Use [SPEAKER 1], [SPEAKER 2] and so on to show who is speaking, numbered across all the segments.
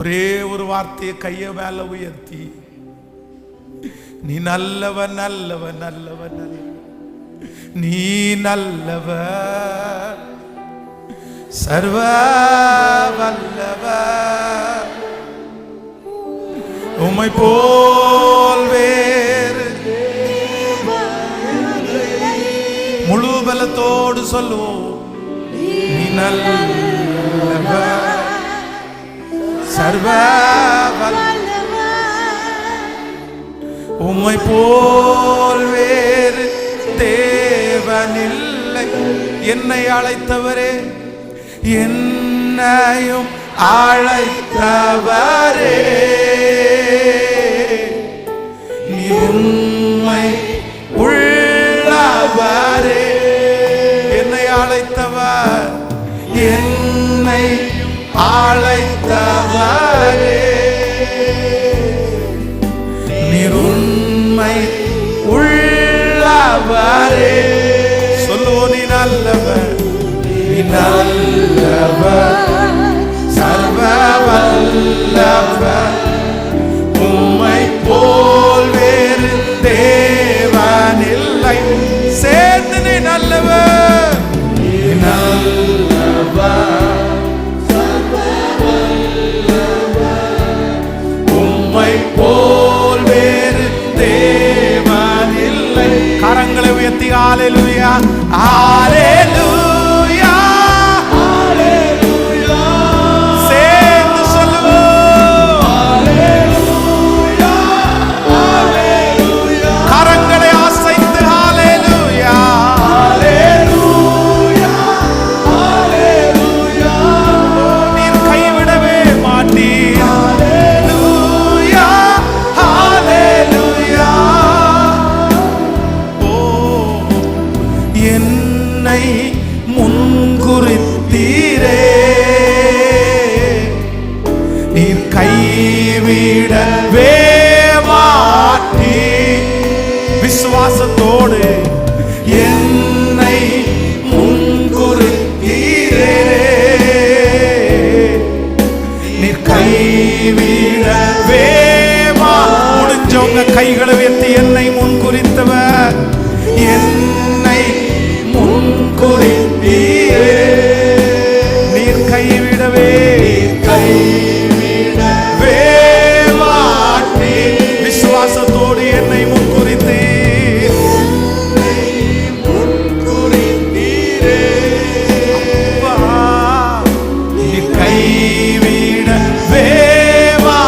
[SPEAKER 1] ஒரே ஒரு வார்த்தையை கைய மேல உயர்த்தி, நீ நல்லவன் நல்லவன் நல்லவன் நல்லவன், நீ நல்லவன் சர்வ வல்லவன், உம்மை போல் வேறு முழு பலத்தோடு சொல்லுவோம், நீ நல்லவன் சர்வ உம்மை போல் வேறு தேவனில்லை. என்னை அழைத்தவரே, என்னையும் அழைத்தவரே, நீ உண்மை உள்ளவரே. என்னை அழைத்தவர், என்னை அழைத்தவரே, நீர் உண்மை உள்ளவரே. சொல்லுவோம், நீ நல்லவர், நீ நல்லவர் சர்வ வல்லவர், உம்மை போல் வேறு தேவனில்லை. சேர்ந்து நீ நல்லவர், நீ நல்லவர் போல் வேறு தேவனில்லை. கரங்களை உயர்த்தி ஹல்லேலூயா ஹல்லேலூயா ஹல்லேலூயா சேர்ந்து சொல்லுவோம், ஹல்லேலூயா ஹல்லேலூயா. கரங்களை அசைத்து ஹல்லேலூயா ஹல்லேலூயா ஹல்லேலூயா. நீர் கைவிடவே மாட்டீர். என்னை முன்குறித்தீரே, நீர் கைவிடவே மாட்டீ. விசுவாசத்தோடு என்னை முன்குறித்தீரே, நீர் கைவிடவே முடிஞ்சவங்க கைகளை உயர்த்தி, என்னை முன்குறித்தவர், என்னை முன்குறித்தீரே, நீர் கைவிடவே கைவிடவே மாட்டீ. விசுவாசத்தோடு என்னை முன்குறித்தீர், முன்குறித்தீரே, நீர் கைவிடவே மா.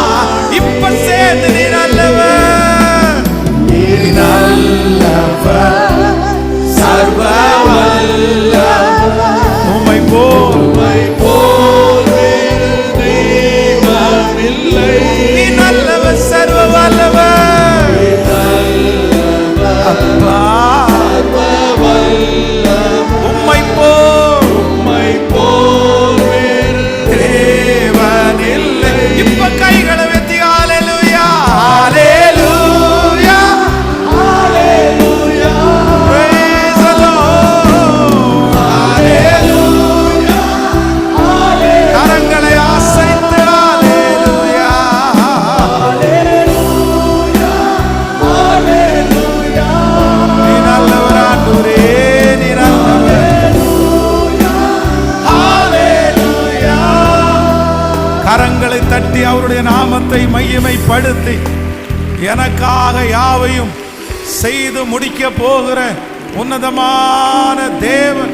[SPEAKER 1] இப்ப சேர்ந்து நீ நல்லவர், நீ நல்லவர் சர்வ வல்லவர், உம்மை போல் வேறு தெய்வமில்லை. நீ நல்லவர் சர்வ வல்லவர், அப்பா உம்மை போல் வேறு தேவனில்லை. இப்ப கைகளை வெத்தி ஹல்லேலூயா ஹல்லேலூயா ஹல்லேலூயா. Praise the Lord ஹல்லேலூயா ஹல்லேலூயா. கரங்களை அசைத்து ஹல்லேலூயா ஹல்லேலூயா ஹல்லேலூயா. நீ நல்லவர் ஆண்டவரே, நீ நல்லவர் ஹல்லேலூயா. கரங்களை தட்டி அவருடைய நாமத்தை மகிமைப்படுத்தி, எனக்காக யாவையும் செய்து முடிக்க போகிற உன்னதமான தேவன்